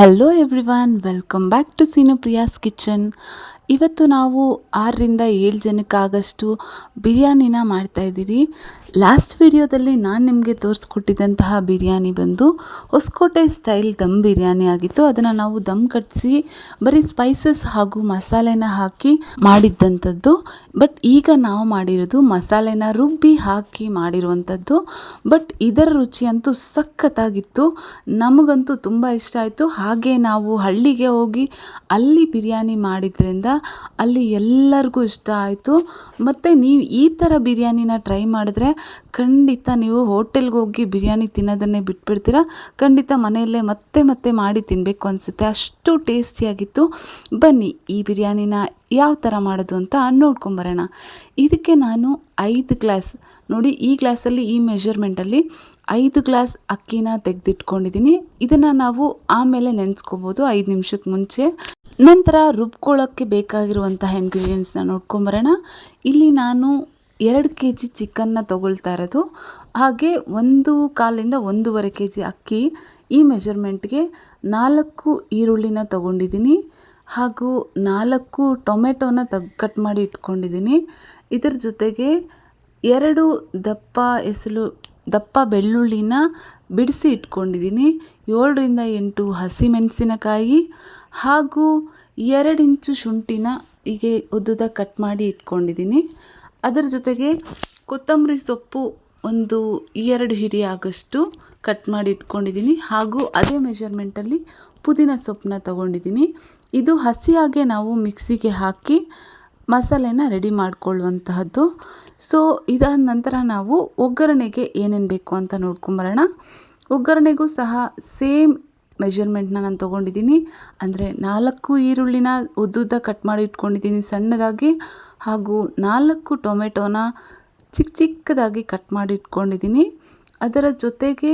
Hello everyone, welcome back to Seenupriya's kitchen. ಇವತ್ತು ನಾವು 6ರಿಂದ 7 ಜನಕ್ಕಾಗಷ್ಟು ಬಿರಿಯಾನಿನ ಮಾಡ್ತಾಯಿದ್ದೀರಿ. Last ವಿಡಿಯೋದಲ್ಲಿ ನಾನು ನಿಮಗೆ ತೋರಿಸ್ಕೊಟ್ಟಿದ್ದಂತಹ ಬಿರಿಯಾನಿ ಬಂದು ಹೊಸಕೋಟೆ ಸ್ಟೈಲ್ ದಮ್ ಬಿರಿಯಾನಿ ಆಗಿತ್ತು. ಅದನ್ನು ನಾವು ದಮ್ ಕಟ್ಟಿಸಿ ಬರೀ ಸ್ಪೈಸಸ್ ಹಾಗೂ ಮಸಾಲೆನ ಹಾಕಿ ಮಾಡಿದ್ದಂಥದ್ದು. ಬಟ್ ಈಗ ನಾವು ಮಾಡಿರೋದು ಮಸಾಲೆನ ರುಬ್ಬಿ ಹಾಕಿ ಮಾಡಿರುವಂಥದ್ದು. ಬಟ್ ಇದರ ರುಚಿ ಅಂತೂ ಸಖತ್ತಾಗಿತ್ತು, ನಮಗಂತೂ ತುಂಬ ಇಷ್ಟ ಆಯಿತು. ಹಾಗೆ ನಾವು ಹಳ್ಳಿಗೆ ಹೋಗಿ ಅಲ್ಲಿ ಬಿರಿಯಾನಿ ಮಾಡಿದ್ರಿಂದ ಅಲ್ಲಿ ಎಲ್ಲರಿಗೂ ಇಷ್ಟ ಆಯಿತು. ಮತ್ತು ನೀವು ಈ ಥರ ಬಿರಿಯಾನಿನ ಟ್ರೈ ಮಾಡಿದ್ರೆ ಖಂಡಿತ ನೀವು ಹೋಟೆಲ್ಗೆ ಹೋಗಿ ಬಿರಿಯಾನಿ ತಿನ್ನೋದನ್ನೇ ಬಿಟ್ಬಿಡ್ತೀರ. ಖಂಡಿತ ಮನೆಯಲ್ಲೇ ಮತ್ತೆ ಮತ್ತೆ ಮಾಡಿ ತಿನ್ನಬೇಕು ಅನಿಸುತ್ತೆ, ಅಷ್ಟು ಟೇಸ್ಟಿಯಾಗಿತ್ತು. ಬನ್ನಿ ಈ ಬಿರಿಯಾನಿನ ಯಾವ ಥರ ಮಾಡೋದು ಅಂತ ನೋಡ್ಕೊಂಬರೋಣ. ಇದಕ್ಕೆ ನಾನು 5 ಗ್ಲಾಸ್, ನೋಡಿ ಈ ಗ್ಲಾಸಲ್ಲಿ ಈ ಮೆಷರ್ಮೆಂಟಲ್ಲಿ 5 ಗ್ಲಾಸ್ ಅಕ್ಕಿನ ತೆಗೆದಿಟ್ಕೊಂಡಿದ್ದೀನಿ. ಇದನ್ನು ನಾವು ಆಮೇಲೆ ನೆನೆಸ್ಕೋಬೋದು 5 ನಿಮಿಷಕ್ಕೆ ಮುಂಚೆ. ನಂತರ ರುಬ್ಕೊಳ್ಳೋಕ್ಕೆ ಬೇಕಾಗಿರುವಂತಹ ಇಂಗ್ರೀಡಿಯೆಂಟ್ಸ್ನ ನೋಡ್ಕೊಂಬರೋಣ. ಇಲ್ಲಿ ನಾನು 2 kg ಚಿಕನ್ನ ತೊಗೊಳ್ತಾ ಇರೋದು, ಹಾಗೆ 1.25 1.5 kg ಅಕ್ಕಿ. ಈ ಮೆಷರ್ಮೆಂಟ್ಗೆ 4 ಈರುಳ್ಳಿನ ತೊಗೊಂಡಿದ್ದೀನಿ, ಹಾಗೂ 4 ಟೊಮೆಟೊನ ಕಟ್ ಮಾಡಿ ಇಟ್ಕೊಂಡಿದ್ದೀನಿ. ಇದರ ಜೊತೆಗೆ 2 ದಪ್ಪ ಬೆಳ್ಳುಳ್ಳಿನ ಬಿಡಿಸಿ ಇಟ್ಕೊಂಡಿದ್ದೀನಿ, 7ರಿಂದ 8 ಹಸಿಮೆಣಸಿನಕಾಯಿ, ಹಾಗೂ 2 ಇಂಚು ಶುಂಠಿನ ಹೀಗೆ ಉದ್ದುದಾಗಿ ಕಟ್ ಮಾಡಿ ಇಟ್ಕೊಂಡಿದ್ದೀನಿ. ಅದರ ಜೊತೆಗೆ ಕೊತ್ತಂಬರಿ ಸೊಪ್ಪು ಒಂದು 2 ಹಿಡಿ ಆಗಷ್ಟು ಕಟ್ ಮಾಡಿ ಇಟ್ಕೊಂಡಿದ್ದೀನಿ, ಹಾಗೂ ಅದೇ ಮೆಷರ್ಮೆಂಟಲ್ಲಿ ಪುದೀನ ಸೊಪ್ಪನ್ನ ತೊಗೊಂಡಿದ್ದೀನಿ. ಇದು ಹಸಿಯಾಗೆ ನಾವು ಮಿಕ್ಸಿಗೆ ಹಾಕಿ ಮಸಾಲೆನ ರೆಡಿ ಮಾಡಿಕೊಳ್ಳುವಂತಹದ್ದು. ಸೊ ಇದಾದ ನಂತರ ನಾವು ಒಗ್ಗರಣೆಗೆ ಏನೇನು ಬೇಕು ಅಂತ ನೋಡ್ಕೊಂಬರೋಣ. ಒಗ್ಗರಣೆಗೂ ಸಹ ಸೇಮ್ ಮೆಷರ್ಮೆಂಟ್ನ ನಾನು ತೊಗೊಂಡಿದ್ದೀನಿ. ಅಂದರೆ 4 ಈರುಳ್ಳಿನ ಉದ್ದುದ್ದ ಕಟ್ ಮಾಡಿ ಇಟ್ಕೊಂಡಿದ್ದೀನಿ ಸಣ್ಣದಾಗಿ, ಹಾಗೂ 4 ಟೊಮೆಟೊನ ಚಿಕ್ಕದಾಗಿ ಕಟ್ ಮಾಡಿ ಇಟ್ಕೊಂಡಿದ್ದೀನಿ. ಅದರ ಜೊತೆಗೆ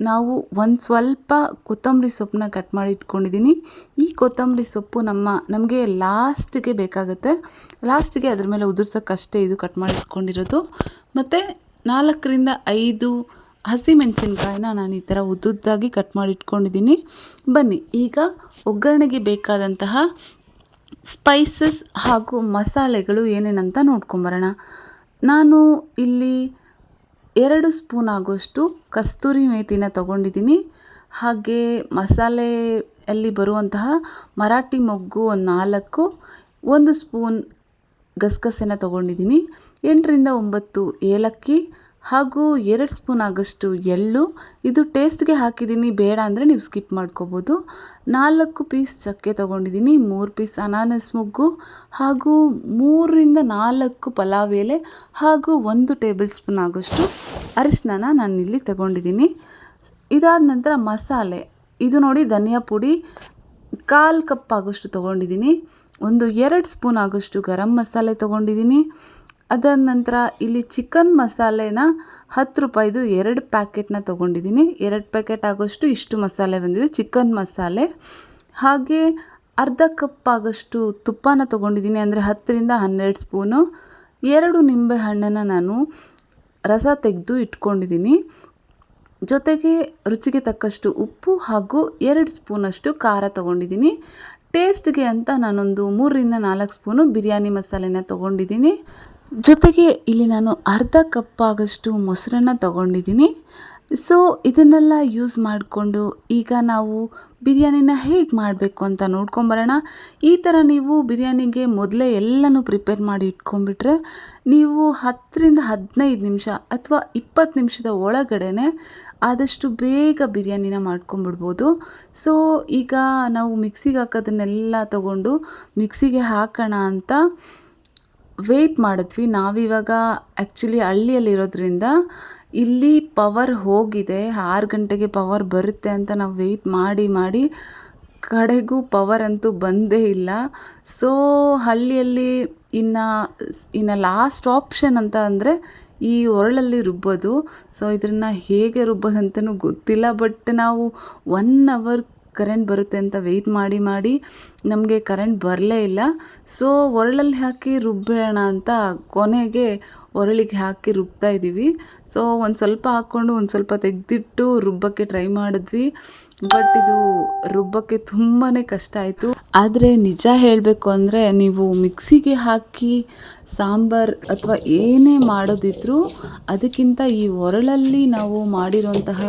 ನಾವು ಒಂದು ಸ್ವಲ್ಪ ಕೊತ್ತಂಬರಿ ಸೊಪ್ಪನ್ನ ಕಟ್ ಮಾಡಿ ಇಟ್ಕೊಂಡಿದ್ದೀನಿ. ಈ ಕೊತ್ತಂಬರಿ ಸೊಪ್ಪು ನಮಗೆ ಲಾಸ್ಟಿಗೆ ಬೇಕಾಗುತ್ತೆ, ಲಾಸ್ಟಿಗೆ ಅದ್ರ ಮೇಲೆ ಉದುರ್ಸೋಕ್ಕಷ್ಟೇ ಇದು ಕಟ್ ಮಾಡಿ ಇಟ್ಕೊಂಡಿರೋದು. ಮತ್ತು 4ರಿಂದ 5 ಹಸಿಮೆಣಸಿನ್ಕಾಯಿನ ನಾನು ಈ ಥರ ಉದ್ದುದ್ದಾಗಿ ಕಟ್ ಮಾಡಿ ಇಟ್ಕೊಂಡಿದ್ದೀನಿ. ಬನ್ನಿ ಈಗ ಒಗ್ಗರಣೆಗೆ ಬೇಕಾದಂತಹ ಸ್ಪೈಸಸ್ ಹಾಗೂ ಮಸಾಲೆಗಳು ಏನೇನಂತ ನೋಡ್ಕೊಂಬರೋಣ. ನಾನು ಇಲ್ಲಿ 2 ಸ್ಪೂನ್ ಆಗೋಷ್ಟು ಕಸ್ತೂರಿ ಮೇಥಿನ ತೊಗೊಂಡಿದ್ದೀನಿ, ಹಾಗೆ ಮಸಾಲೆಯಲ್ಲಿ ಬರುವಂತಹ ಮರಾಠಿ ಮೊಗ್ಗು ಒಂದು 4, 1 ಸ್ಪೂನ್ ಗಸಗಸೆನ ತೊಗೊಂಡಿದ್ದೀನಿ, 8ರಿಂದ 9 ಏಲಕ್ಕಿ, ಹಾಗೂ 2 ಸ್ಪೂನ್ ಆಗೋಷ್ಟು ಎಳ್ಳು. ಇದು ಟೇಸ್ಟ್ಗೆ ಹಾಕಿದ್ದೀನಿ, ಬೇಡ ಅಂದರೆ ನೀವು ಸ್ಕಿಪ್ ಮಾಡ್ಕೋಬೋದು. 4 ಪೀಸ್ ಚಕ್ಕೆ ತೊಗೊಂಡಿದ್ದೀನಿ, 3 ಪೀಸ್ ಅನಾನಸ್ ಮೊಗ್ಗು, ಹಾಗೂ 3ರಿಂದ 4 ಪಲಾವ್ ಎಲೆ, ಹಾಗೂ 1 ಟೇಬಲ್ ಸ್ಪೂನ್ ಆಗೋಷ್ಟು ಅರಿಶಿನ ನಾನಿಲ್ಲಿ ತಗೊಂಡಿದ್ದೀನಿ. ಇದಾದ ನಂತರ ಮಸಾಲೆ, ಇದು ನೋಡಿ ಧನಿಯಾ ಪುಡಿ 1/4 ಕಪ್ ಆಗೋಷ್ಟು ತೊಗೊಂಡಿದ್ದೀನಿ, 2 ಸ್ಪೂನ್ ಆಗೋಷ್ಟು ಗರಂ ಮಸಾಲೆ ತೊಗೊಂಡಿದ್ದೀನಿ. ಅದಾದ ನಂತರ ಇಲ್ಲಿ ಚಿಕನ್ ಮಸಾಲೆನ 10 ರೂಪಾಯಿದು 2 ಪ್ಯಾಕೆಟ್ನ ತೊಗೊಂಡಿದ್ದೀನಿ, 2 ಪ್ಯಾಕೆಟ್ ಆಗೋಷ್ಟು ಇಷ್ಟು ಮಸಾಲೆ ಬಂದಿದೆ ಚಿಕನ್ ಮಸಾಲೆ. ಹಾಗೆ ಅರ್ಧ ಕಪ್ ಆಗೋಷ್ಟು ತುಪ್ಪನ ತೊಗೊಂಡಿದ್ದೀನಿ, ಅಂದರೆ 10ರಿಂದ 12 ಸ್ಪೂನು. 2 ನಿಂಬೆ ಹಣ್ಣನ್ನು ನಾನು ರಸ ತೆಗೆದು ಇಟ್ಕೊಂಡಿದ್ದೀನಿ. ಜೊತೆಗೆ ರುಚಿಗೆ ತಕ್ಕಷ್ಟು ಉಪ್ಪು, ಹಾಗೂ 2 ಸ್ಪೂನಷ್ಟು ಖಾರ ತೊಗೊಂಡಿದ್ದೀನಿ. ಟೇಸ್ಟ್ಗೆ ಅಂತ ನಾನೊಂದು 3ರಿಂದ 4 ಸ್ಪೂನು ಬಿರಿಯಾನಿ ಮಸಾಲೆನ ತೊಗೊಂಡಿದ್ದೀನಿ. ಜೊತೆಗೆ ಇಲ್ಲಿ ನಾನು ಅರ್ಧ ಕಪ್ ಆಗೋಷ್ಟು ಮೊಸರನ್ನ ತೊಗೊಂಡಿದ್ದೀನಿ. ಸೊ ಇದನ್ನೆಲ್ಲ ಯೂಸ್ ಮಾಡಿಕೊಂಡು ಈಗ ನಾವು ಬಿರಿಯಾನಿನ ಹೇಗೆ ಮಾಡಬೇಕು ಅಂತ ನೋಡ್ಕೊಂಬರೋಣ. ಈ ಥರ ನೀವು ಬಿರಿಯಾನಿಗೆ ಮೊದಲೇ ಎಲ್ಲನೂ ಪ್ರಿಪೇರ್ ಮಾಡಿ ಇಟ್ಕೊಂಡ್ಬಿಟ್ರೆ ನೀವು 10ರಿಂದ 15 ನಿಮಿಷ ಅಥವಾ 20 ನಿಮಿಷದ ಒಳಗಡೆ ಆದಷ್ಟು ಬೇಗ ಬಿರಿಯಾನಿನ ಮಾಡ್ಕೊಂಬಿಡ್ಬೋದು. ಸೊ ಈಗ ನಾವು ಮಿಕ್ಸಿಗೆ ಹಾಕೋದನ್ನೆಲ್ಲ ತೊಗೊಂಡು ಮಿಕ್ಸಿಗೆ ಹಾಕೋಣ ಅಂತ ವೆಯ್ಟ್ ಮಾಡಿದ್ವಿ. ನಾವಿವಾಗ ಆ್ಯಕ್ಚುಲಿ ಹಳ್ಳಿಯಲ್ಲಿರೋದ್ರಿಂದ ಇಲ್ಲಿ ಪವರ್ ಹೋಗಿದೆ, 6 ಗಂಟೆಗೆ ಪವರ್ ಬರುತ್ತೆ ಅಂತ ನಾವು ವೆಯ್ಟ್ ಮಾಡಿ ಕಡೆಗೂ ಪವರ್ ಅಂತೂ ಬಂದೇ ಇಲ್ಲ. ಸೊ ಹಳ್ಳಿಯಲ್ಲಿ ಇನ್ನು ಲಾಸ್ಟ್ ಆಪ್ಷನ್ ಅಂತ ಅಂದರೆ ಈ ಒರಳಲ್ಲಿ ರುಬ್ಬೋದು. ಸೊ ಇದನ್ನು ಹೇಗೆ ರುಬ್ಬೋದಂತನೂ ಗೊತ್ತಿಲ್ಲ, ಬಟ್ ನಾವು 1 ಅವರ್ ಕರೆಂಟ್ ಬರುತ್ತೆ ಅಂತ ವೆಯ್ಟ್ ಮಾಡಿ ನಮಗೆ ಕರೆಂಟ್ ಬರಲೇ ಇಲ್ಲ. ಸೊ ಒರಳಲ್ಲಿ ಹಾಕಿ ರುಬ್ಬೋಣ ಅಂತ ಕೊನೆಗೆ ಒರಳಿಗೆ ಹಾಕಿ ರುಬ್ತಾ ಇದ್ದೀವಿ. ಸೊ ಒಂದು ಸ್ವಲ್ಪ ಹಾಕ್ಕೊಂಡು ಒಂದು ಸ್ವಲ್ಪ ತೆಗೆದಿಟ್ಟು ರುಬ್ಬಕ್ಕೆ ಟ್ರೈ ಮಾಡಿದ್ವಿ. ಬಟ್ ಇದು ರುಬ್ಬಕ್ಕೆ ತುಂಬಾ ಕಷ್ಟ ಆಯಿತು. ಆದರೆ ನಿಜ ಹೇಳಬೇಕು ಅಂದರೆ ನೀವು ಮಿಕ್ಸಿಗೆ ಹಾಕಿ ಸಾಂಬಾರು ಅಥವಾ ಏನೇ ಮಾಡೋದಿದ್ರೂ ಅದಕ್ಕಿಂತ ಈ ಒರಳಲ್ಲಿ ನಾವು ಮಾಡಿರೋಂತಹ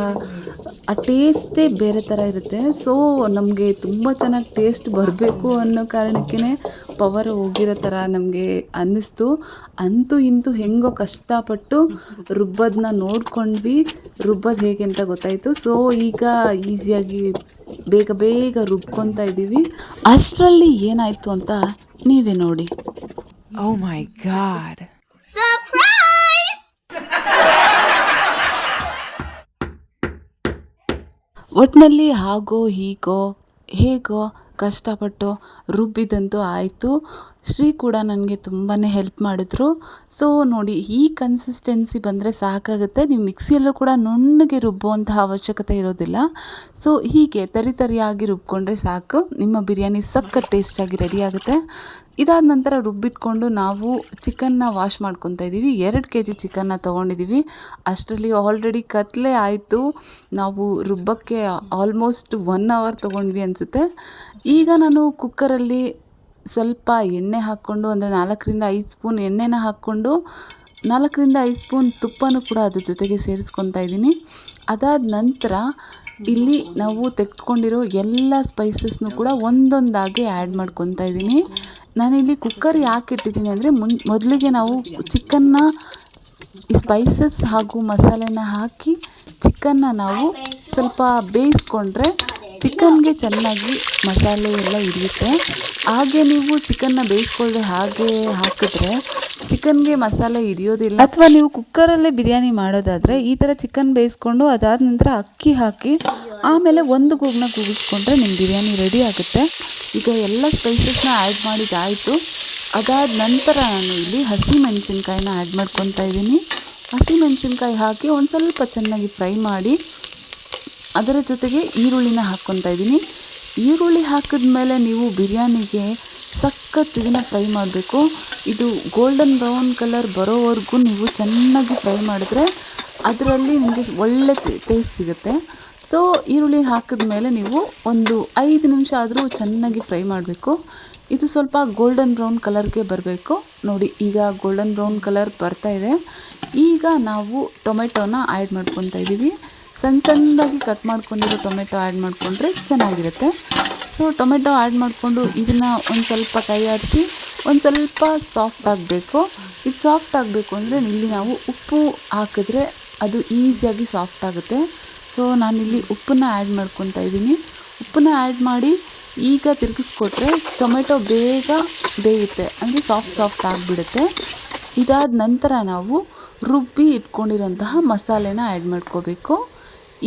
ಆ ಟೇಸ್ಟೇ ಬೇರೆ ಥರ ಇರುತ್ತೆ. ಸೊ ನಮಗೆ ತುಂಬ ಚೆನ್ನಾಗಿ ಟೇಸ್ಟ್ ಬರಬೇಕು ಅನ್ನೋ ಕಾರಣಕ್ಕೇ ಪವರ್ ಹೋಗಿರೋ ಥರ ನಮಗೆ ಅನ್ನಿಸ್ತು. ಅಂತೂ ಇಂತೂ ಹೆಂಗೋ ಕಷ್ಟಪಟ್ಟು ರುಬ್ಬೋದನ್ನ ನೋಡ್ಕೊಂಡ್ವಿ. ರುಬ್ಬೋದು ಹೇಗೆ ಅಂತ ಗೊತ್ತಾಯಿತು. ಸೊ ಈಗ ಈಸಿಯಾಗಿ ಬೇಗ ರುಬ್ಕೊತಾ ಇದ್ದೀವಿ. ಅಷ್ಟರಲ್ಲಿ ಏನಾಯಿತು ಅಂತ ನೀವೇ ನೋಡಿ. Oh my God. Surprise! ಒಟ್ಟಿನಲ್ಲಿ ಹಾಗೋ ಹೀಗೋ ಹೇಗೋ ಕಷ್ಟಪಟ್ಟು ರುಬ್ಬಿದಂತೂ ಆಯಿತು. ಶ್ರೀ ಕೂಡ ನನಗೆ ತುಂಬಾ ಹೆಲ್ಪ್ ಮಾಡಿದ್ರು. ಸೊ ನೋಡಿ, ಈ ಕನ್ಸಿಸ್ಟೆನ್ಸಿ ಬಂದರೆ ಸಾಕಾಗುತ್ತೆ. ನೀವು ಮಿಕ್ಸಿಯಲ್ಲೂ ಕೂಡ ನುಣ್ಣಗೆ ರುಬ್ಬುವಂತಹ ಅವಶ್ಯಕತೆ ಇರೋದಿಲ್ಲ. ಸೊ ಹೀಗೆ ತರಿಯಾಗಿ ರುಬ್ಕೊಂಡ್ರೆ ಸಾಕು, ನಿಮ್ಮ ಬಿರಿಯಾನಿ ಸಖತ್ ಟೇಸ್ಟಾಗಿ ರೆಡಿ ಆಗುತ್ತೆ. ಇದಾದ ನಂತರ ರುಬ್ಬಿಟ್ಕೊಂಡು ನಾವು ಚಿಕನ್ನ ವಾಶ್ ಮಾಡ್ಕೊತಾ ಇದ್ದೀವಿ. 2 kg ಚಿಕನ್ನ ತೊಗೊಂಡಿದ್ದೀವಿ. ಅಷ್ಟರಲ್ಲಿ ಆಲ್ರೆಡಿ ಕತ್ಲೆ ಆಯಿತು. ನಾವು ರುಬ್ಬಕ್ಕೆ ಆಲ್ಮೋಸ್ಟ್ 1 hour ತೊಗೊಂಡ್ವಿ ಅನಿಸುತ್ತೆ. ಈಗ ನಾನು ಕುಕ್ಕರಲ್ಲಿ ಸ್ವಲ್ಪ ಎಣ್ಣೆ ಹಾಕ್ಕೊಂಡು, ಅಂದರೆ 4ರಿಂದ 5 ಸ್ಪೂನ್ ಎಣ್ಣೆನ ಹಾಕ್ಕೊಂಡು 4ರಿಂದ 5 ಸ್ಪೂನ್ ತುಪ್ಪನೂ ಕೂಡ ಅದ್ರ ಜೊತೆಗೆ ಸೇರಿಸ್ಕೊತಾ ಇದ್ದೀನಿ. ಅದಾದ ನಂತರ ಇಲ್ಲಿ ನಾವು ತೆಗೆದುಕೊಂಡಿರೋ ಎಲ್ಲ ಸ್ಪೈಸಸ್ನು ಕೂಡ ಒಂದೊಂದಾಗಿ ಆ್ಯಡ್ ಮಾಡ್ಕೊತಾ ಇದ್ದೀನಿ. ನಾನಿಲ್ಲಿ ಕುಕ್ಕರ್ ಯಾಕೆ ಇಟ್ಟಿದ್ದೀನಿ ಅಂದರೆ ಮೊದಲಿಗೆ ನಾವು ಚಿಕನ್ನ ಈ ಸ್ಪೈಸಸ್ ಹಾಗೂ ಮಸಾಲೆನ ಹಾಕಿ ಚಿಕನ್ನ ನಾವು ಸ್ವಲ್ಪ ಬೇಯಿಸ್ಕೊಂಡ್ರೆ ಚಿಕನ್ಗೆ ಚೆನ್ನಾಗಿ ಮಸಾಲೆ ಎಲ್ಲ ಹಿಡಿಯುತ್ತೆ. ಹಾಗೆ ನೀವು ಚಿಕನ್ನ ಬೇಯಿಸ್ಕೊಳ್ದೆ ಹಾಗೆ ಹಾಕಿದ್ರೆ ಚಿಕನ್ಗೆ ಮಸಾಲೆ ಹಿಡಿಯೋದಿಲ್ಲ. ಅಥವಾ ನೀವು ಕುಕ್ಕರಲ್ಲೇ ಬಿರಿಯಾನಿ ಮಾಡೋದಾದರೆ ಈ ಥರ ಚಿಕನ್ ಬೇಯಿಸ್ಕೊಂಡು ಅದಾದ ನಂತರ ಅಕ್ಕಿ ಹಾಕಿ ಆಮೇಲೆ ಒಂದು ಕೂಗನ್ನ ಕೂಗಿಸ್ಕೊಂಡ್ರೆ ನಿಮ್ಮ ಬಿರಿಯಾನಿ ರೆಡಿ ಆಗುತ್ತೆ. ಈಗ ಎಲ್ಲ ಸ್ಪೈಸಸ್ನ ಆ್ಯಡ್ ಮಾಡಿದ್ದಾಯಿತು. ಅದಾದ ನಂತರ ನಾನು ಇಲ್ಲಿ ಹಸಿಮೆಣಸಿನ್ಕಾಯಿನ ಆ್ಯಡ್ ಮಾಡ್ಕೊತಾ ಇದ್ದೀನಿ. ಹಸಿಮೆಣಸಿನ್ಕಾಯಿ ಹಾಕಿ ಒಂದು ಸ್ವಲ್ಪ ಚೆನ್ನಾಗಿ ಫ್ರೈ ಮಾಡಿ ಅದರ ಜೊತೆಗೆ ಈರುಳ್ಳಿನ ಹಾಕ್ಕೊತಾ ಇದ್ದೀನಿ. ಈರುಳ್ಳಿ ಹಾಕಿದ್ಮೇಲೆ ನೀವು ಬಿರಿಯಾನಿಗೆ ಸಖತ್ ಇದನ್ನು ಫ್ರೈ ಮಾಡಬೇಕು. ಇದು ಗೋಲ್ಡನ್ ಬ್ರೌನ್ ಕಲರ್ ಬರೋವರೆಗೂ ನೀವು ಚೆನ್ನಾಗಿ ಫ್ರೈ ಮಾಡಿದ್ರೆ ಅದರಲ್ಲಿ ನಿಮಗೆ ಒಳ್ಳೆ ಟೇಸ್ಟ್ ಸಿಗುತ್ತೆ. ಸೊ ಈರುಳ್ಳಿ ಹಾಕಿದ್ಮೇಲೆ ನೀವು ಒಂದು 5 ನಿಮಿಷ ಆದರೂ ಚೆನ್ನಾಗಿ ಫ್ರೈ ಮಾಡಬೇಕು. ಇದು ಸ್ವಲ್ಪ ಗೋಲ್ಡನ್ ಬ್ರೌನ್ ಕಲರ್ಗೆ ಬರಬೇಕು. ನೋಡಿ, ಈಗ ಗೋಲ್ಡನ್ ಬ್ರೌನ್ ಕಲರ್ ಬರ್ತಾಯಿದೆ. ಈಗ ನಾವು ಟೊಮೆಟೊನ ಆ್ಯಡ್ ಮಾಡ್ಕೊತಾ ಇದ್ದೀವಿ. ಸಣ್ಣದಾಗಿ ಕಟ್ ಮಾಡ್ಕೊಂಡಿರೋ ಟೊಮೆಟೊ ಆ್ಯಡ್ ಮಾಡಿಕೊಂಡ್ರೆ ಚೆನ್ನಾಗಿರುತ್ತೆ. ಸೊ ಟೊಮೆಟೊ ಆ್ಯಡ್ ಮಾಡಿಕೊಂಡು ಇದನ್ನು ಒಂದು ಸ್ವಲ್ಪ ಕೈ ಆಡಿಸಿ ಒಂದು ಸ್ವಲ್ಪ ಸಾಫ್ಟ್ ಆಗಬೇಕು. ಇದು ಸಾಫ್ಟ್ ಆಗಬೇಕು ಅಂದರೆ ಇಲ್ಲಿ ನಾವು ಉಪ್ಪು ಹಾಕಿದ್ರೆ ಅದು ಈಸಿಯಾಗಿ ಸಾಫ್ಟ್ ಆಗುತ್ತೆ. ಸೊ ನಾನಿಲ್ಲಿ ಉಪ್ಪನ್ನ ಆ್ಯಡ್ ಮಾಡ್ಕೊತಾ ಇದ್ದೀನಿ. ಉಪ್ಪನ್ನ ಆ್ಯಡ್ ಮಾಡಿ ಈಗ ತಿರುಗಿಸ್ಕೊಟ್ರೆ ಟೊಮೆಟೊ ಬೇಗ ಬೇಯುತ್ತೆ, ಅಂದರೆ ಸಾಫ್ಟ್ ಆಗಿಬಿಡುತ್ತೆ. ಇದಾದ ನಂತರ ನಾವು ರುಬ್ಬಿ ಇಟ್ಕೊಂಡಿರೋಂತಹ ಮಸಾಲೆನ ಆ್ಯಡ್ ಮಾಡ್ಕೋಬೇಕು.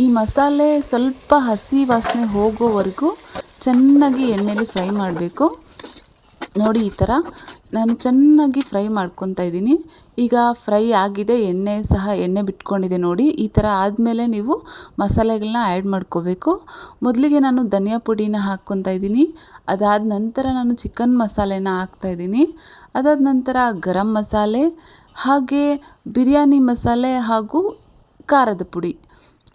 ಈ ಮಸಾಲೆ ಸ್ವಲ್ಪ ಹಸಿ ವಾಸನೆ ಹೋಗೋವರೆಗೂ ಚೆನ್ನಾಗಿ ಎಣ್ಣೆಲಿ ಫ್ರೈ ಮಾಡಬೇಕು. ನೋಡಿ, ಈ ಥರ ನಾನು ಚೆನ್ನಾಗಿ ಫ್ರೈ ಮಾಡ್ಕೊತಾ ಇದ್ದೀನಿ. ಈಗ ಫ್ರೈ ಆಗಿದೆ, ಎಣ್ಣೆ ಬಿಟ್ಕೊಂಡಿದೆ ನೋಡಿ. ಈ ಥರ ಆದಮೇಲೆ ನೀವು ಮಸಾಲೆಗಳನ್ನ ಆ್ಯಡ್ ಮಾಡ್ಕೋಬೇಕು. ಮೊದಲಿಗೆ ನಾನು ಧನಿಯಾ ಪುಡಿನ ಹಾಕ್ಕೊತಾ ಇದ್ದೀನಿ. ಅದಾದ ನಂತರ ನಾನು ಚಿಕನ್ ಮಸಾಲೆನ ಹಾಕ್ತಾಯಿದ್ದೀನಿ. ಅದಾದ ನಂತರ ಗರಂ ಮಸಾಲೆ, ಹಾಗೆ ಬಿರಿಯಾನಿ ಮಸಾಲೆ ಹಾಗೂ ಖಾರದ ಪುಡಿ,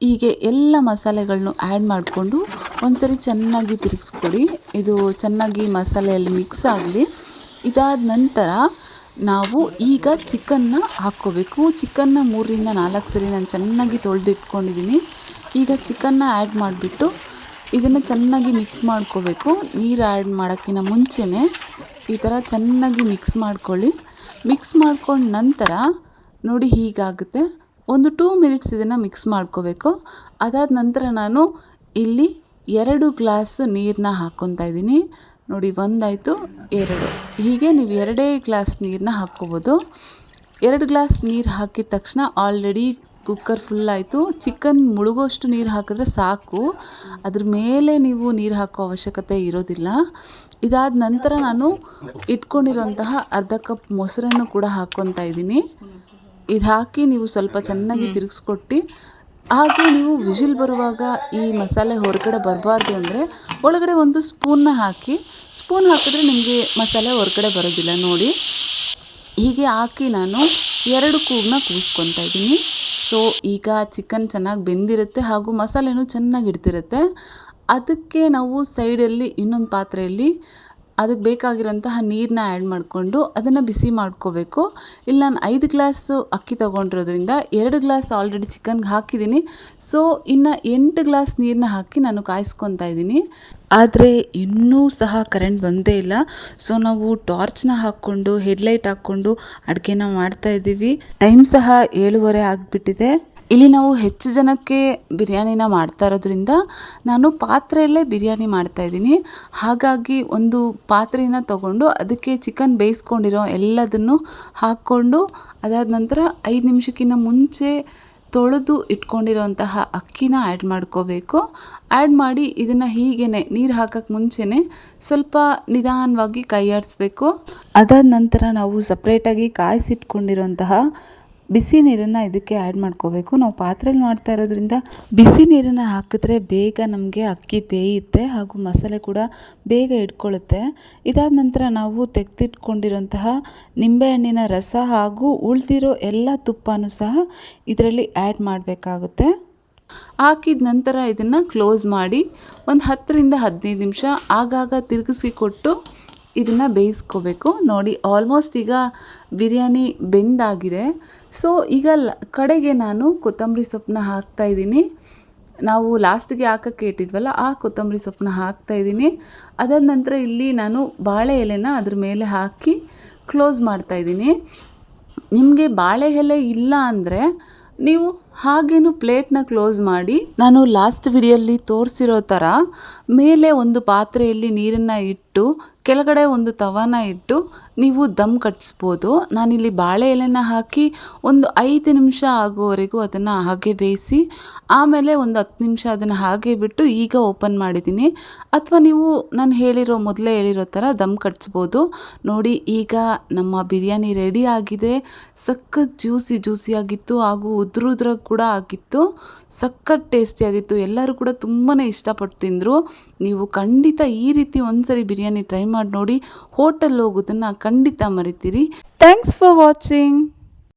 ಹೀಗೆ ಎಲ್ಲ ಮಸಾಲೆಗಳನ್ನು ಆ್ಯಡ್ ಮಾಡಿಕೊಂಡು ಒಂದ್ಸರಿ ಚೆನ್ನಾಗಿ ತಿರುಗಿಸ್ಕೊಡಿ. ಇದು ಚೆನ್ನಾಗಿ ಮಸಾಲೆಯಲ್ಲಿ ಮಿಕ್ಸ್ ಆಗಲಿ. ಇದಾದ ನಂತರ ನಾವು ಈಗ ಚಿಕನ್ನ ಹಾಕ್ಕೋಬೇಕು. ಚಿಕನ್ನ 3ರಿಂದ 4 ಸರಿ ನಾನು ಚೆನ್ನಾಗಿ ತೊಳೆದಿಟ್ಕೊಂಡಿದ್ದೀನಿ. ಈಗ ಚಿಕನ್ನ ಆ್ಯಡ್ ಮಾಡಿಬಿಟ್ಟು ಇದನ್ನು ಚೆನ್ನಾಗಿ ಮಿಕ್ಸ್ ಮಾಡ್ಕೋಬೇಕು. ನೀರು ಆ್ಯಡ್ ಮಾಡೋಕ್ಕಿಂತ ಮುಂಚೆನೇ ಈ ಥರ ಚೆನ್ನಾಗಿ ಮಿಕ್ಸ್ ಮಾಡ್ಕೊಳ್ಳಿ. ಮಿಕ್ಸ್ ಮಾಡ್ಕೊಂಡ ನಂತರ ನೋಡಿ ಹೀಗಾಗುತ್ತೆ. ಒಂದು 2 ಮಿನಿಟ್ಸ್ ಇದನ್ನು ಮಿಕ್ಸ್ ಮಾಡ್ಕೋಬೇಕು. ಅದಾದ ನಂತರ ನಾನು ಇಲ್ಲಿ 2 ಗ್ಲಾಸ್ ನೀರನ್ನ ಹಾಕ್ಕೊತಾ ಇದ್ದೀನಿ. ನೋಡಿ, 1 ಆಯಿತು, 2, ಹೀಗೆ ನೀವು 2 ಗ್ಲಾಸ್ ನೀರನ್ನ ಹಾಕ್ಕೋಬೋದು. 2 ಗ್ಲಾಸ್ ನೀರು ಹಾಕಿದ ತಕ್ಷಣ ಆಲ್ರೆಡಿ ಕುಕ್ಕರ್ ಫುಲ್ ಆಯಿತು. ಚಿಕನ್ ಮುಳುಗೋಷ್ಟು ನೀರು ಹಾಕಿದ್ರೆ ಸಾಕು, ಅದ್ರ ಮೇಲೆ ನೀವು ನೀರು ಹಾಕೋ ಅವಶ್ಯಕತೆ ಇರೋದಿಲ್ಲ. ಇದಾದ ನಂತರ ನಾನು ಇಟ್ಕೊಂಡಿರೋಂತಹ ಅರ್ಧ ಕಪ್ ಮೊಸರನ್ನು ಕೂಡ ಹಾಕ್ಕೊತಾ ಇದ್ದೀನಿ. ಇದು ಹಾಕಿ ನೀವು ಸ್ವಲ್ಪ ಚೆನ್ನಾಗಿ ತಿರುಗಿಸ್ಕೊಟ್ಟು ಹಾಗೆ ನೀವು ವಿಜಿಲ್ ಬರುವಾಗ ಈ ಮಸಾಲೆ ಹೊರಗಡೆ ಬರಬಾರ್ದು ಅಂದರೆ ಒಳಗಡೆ ಒಂದು ಸ್ಪೂನ್ನ ಹಾಕಿ, ಸ್ಪೂನ್ ಹಾಕಿದ್ರೆ ನಿಮಗೆ ಮಸಾಲೆ ಹೊರಗಡೆ ಬರೋದಿಲ್ಲ ನೋಡಿ. ಹೀಗೆ ಹಾಕಿ ನಾನು 2 ಕೂಗನ್ನ ಕೂಗಿಸ್ಕೊತಾ ಇದ್ದೀನಿ. ಸೊ ಈಗ ಚಿಕನ್ ಚೆನ್ನಾಗಿ ಬೆಂದಿರುತ್ತೆ ಹಾಗೂ ಮಸಾಲೆನೂ ಚೆನ್ನಾಗಿ ಹಿಡ್ದಿರುತ್ತೆ. ಅದಕ್ಕೆ ನಾವು ಸೈಡಲ್ಲಿ ಇನ್ನೊಂದು ಪಾತ್ರೆಯಲ್ಲಿ ಅದಕ್ಕೆ ಬೇಕಾಗಿರೋಂತಹ ನೀರನ್ನ ಆ್ಯಡ್ ಮಾಡಿಕೊಂಡು ಅದನ್ನು ಬಿಸಿ ಮಾಡ್ಕೋಬೇಕು. ಇಲ್ಲಿ ನಾನು 5 ಗ್ಲಾಸು ಅಕ್ಕಿ ತೊಗೊಂಡಿರೋದ್ರಿಂದ 2 ಗ್ಲಾಸ್ ಆಲ್ರೆಡಿ ಚಿಕನ್ಗೆ ಹಾಕಿದ್ದೀನಿ. ಸೊ ಇನ್ನು 8 ಗ್ಲಾಸ್ ನೀರನ್ನ ಹಾಕಿ ನಾನು ಕಾಯಿಸ್ಕೊತಾ ಇದ್ದೀನಿ. ಆದರೆ ಇನ್ನೂ ಸಹ ಕರೆಂಟ್ ಬಂದೇ ಇಲ್ಲ. ಸೊ ನಾವು ಟಾರ್ಚ್ನ ಹಾಕ್ಕೊಂಡು ಹೆಡ್ಲೈಟ್ ಹಾಕ್ಕೊಂಡು ಅಡುಗೆನ ಮಾಡ್ತಾಯಿದ್ದೀವಿ. ಟೈಮ್ ಸಹ 7:30 ಆಗಿಬಿಟ್ಟಿದೆ. ಇಲ್ಲಿ ನಾವು ಹೆಚ್ಚು ಜನಕ್ಕೆ ಬಿರಿಯಾನಿನ ಮಾಡ್ತಾ ಇರೋದ್ರಿಂದ ನಾನು ಪಾತ್ರೆಯಲ್ಲೇ ಬಿರಿಯಾನಿ ಮಾಡ್ತಾಯಿದ್ದೀನಿ. ಹಾಗಾಗಿ ಒಂದು ಪಾತ್ರೆನ ತಗೊಂಡು ಅದಕ್ಕೆ ಚಿಕನ್ ಬೇಯಿಸ್ಕೊಂಡಿರೋ ಎಲ್ಲದನ್ನು ಹಾಕ್ಕೊಂಡು ಅದಾದ ನಂತರ 5 ನಿಮಿಷಕ್ಕಿಂತ ಮುಂಚೆ ತೊಳೆದು ಇಟ್ಕೊಂಡಿರೋಂತಹ ಅಕ್ಕಿನ ಆ್ಯಡ್ ಮಾಡ್ಕೋಬೇಕು. ಆ್ಯಡ್ ಮಾಡಿ ಇದನ್ನು ಹೀಗೇ ನೀರು ಹಾಕೋಕ್ಕೆ ಮುಂಚೆನೇ ಸ್ವಲ್ಪ ನಿಧಾನವಾಗಿ ಕೈ ಆಡಿಸ್ಬೇಕು. ಅದಾದ ನಂತರ ನಾವು ಸಪ್ರೇಟಾಗಿ ಕಾಯಿಸಿಟ್ಕೊಂಡಿರೋಂತಹ ಬಿಸಿ ನೀರನ್ನು ಇದಕ್ಕೆ ಆ್ಯಡ್ ಮಾಡ್ಕೋಬೇಕು. ನಾವು ಪಾತ್ರೆಯಲ್ಲಿ ಮಾಡ್ತಾ ಇರೋದ್ರಿಂದ ಬಿಸಿ ನೀರನ್ನು ಹಾಕಿದ್ರೆ ಬೇಗ ನಮಗೆ ಅಕ್ಕಿ ಬೇಯುತ್ತೆ ಹಾಗೂ ಮಸಾಲೆ ಕೂಡ ಬೇಗ ಇಟ್ಕೊಳ್ಳುತ್ತೆ. ಇದಾದ ನಂತರ ನಾವು ತೆಗೆದಿಟ್ಕೊಂಡಿರೋಂತಹ ನಿಂಬೆಹಣ್ಣಿನ ರಸ ಹಾಗೂ ಉಳಿದಿರೋ ಎಲ್ಲ ತುಪ್ಪನೂ ಸಹ ಇದರಲ್ಲಿ ಆ್ಯಡ್ ಮಾಡಬೇಕಾಗುತ್ತೆ. ಹಾಕಿದ ನಂತರ ಇದನ್ನು ಕ್ಲೋಸ್ ಮಾಡಿ ಒಂದು 10ರಿಂದ 15 ನಿಮಿಷ ಆಗಾಗ ತಿರುಗಿಸಿ ಕೊಟ್ಟು ಇದನ್ನು ಬೇಯಿಸ್ಕೋಬೇಕು. ನೋಡಿ ಆಲ್ಮೋಸ್ಟ್ ಈಗ ಬಿರಿಯಾನಿ ಬೆಂದಾಗಿದೆ. ಸೊ ಈಗ ಕಡೆಗೆ ನಾನು ಕೊತ್ತಂಬರಿ ಸೊಪ್ಪನ್ನ ಹಾಕ್ತಾಯಿದ್ದೀನಿ. ನಾವು ಲಾಸ್ಟಿಗೆ ಹಾಕೋಕ್ಕೆ ಇಟ್ಟಿದ್ವಲ್ಲ ಆ ಕೊತ್ತಂಬರಿ ಸೊಪ್ಪನ್ನ ಹಾಕ್ತಾಯಿದ್ದೀನಿ. ಅದಾದ ನಂತರ ಇಲ್ಲಿ ನಾನು ಬಾಳೆ ಎಲೆನ ಅದ್ರ ಮೇಲೆ ಹಾಕಿ ಕ್ಲೋಸ್ ಮಾಡ್ತಾಯಿದ್ದೀನಿ. ನಿಮಗೆ ಬಾಳೆ ಎಲೆ ಇಲ್ಲ ಅಂದರೆ ನೀವು ಹಾಗೇನು ಪ್ಲೇಟ್ನ ಕ್ಲೋಸ್ ಮಾಡಿ ನಾನು ಲಾಸ್ಟ್ ವಿಡಿಯೋಲಿ ತೋರಿಸಿರೋ ಥರ ಮೇಲೆ ಒಂದು ಪಾತ್ರೆಯಲ್ಲಿ ನೀರನ್ನು ಇಟ್ಟು ಕೆಳಗಡೆ ಒಂದು ತವಾನ ಇಟ್ಟು ನೀವು ದಮ್ ಕಟ್ಟಿಸ್ಬೋದು. ನಾನಿಲ್ಲಿ ಬಾಳೆ ಎಲೆನ ಹಾಕಿ ಒಂದು 5 ನಿಮಿಷ ಆಗೋವರೆಗೂ ಅದನ್ನು ಹಾಗೆ ಬೇಯಿಸಿ ಆಮೇಲೆ ಒಂದು 10 ನಿಮಿಷ ಅದನ್ನು ಹಾಗೆ ಬಿಟ್ಟು ಈಗ ಓಪನ್ ಮಾಡಿದ್ದೀನಿ. ಅಥವಾ ನೀವು ನಾನು ಮೊದಲೇ ಹೇಳಿರೋ ಥರ ದಮ್ ಕಟ್ಟಿಸ್ಬೋದು. ನೋಡಿ ಈಗ ನಮ್ಮ ಬಿರಿಯಾನಿ ರೆಡಿ ಆಗಿದೆ. ಸಖತ್ ಜ್ಯೂಸಿಯಾಗಿತ್ತು ಹಾಗೂ ಉದ್ರುದ್ರಾಗಿ ಕೂಡ ಆಗಿತ್ತು. ಸಖತ್ ಟೇಸ್ಟಿಯಾಗಿತ್ತು. ಎಲ್ಲರೂ ಕೂಡ ತುಂಬಾ ಇಷ್ಟಪಟ್ಟು ತಿಂದರು. ನೀವು ಖಂಡಿತ ಈ ರೀತಿ ಒಂದ್ಸರಿ ಬಿರಿಯಾನಿ ಟ್ರೈ ಮಾಡಿ ನೋಡಿ. ಹೋಟೆಲ್ ಹೋಗೋದನ್ನು ಖಂಡಿತ ಮರಿತೀರಿ. Thanks for watching.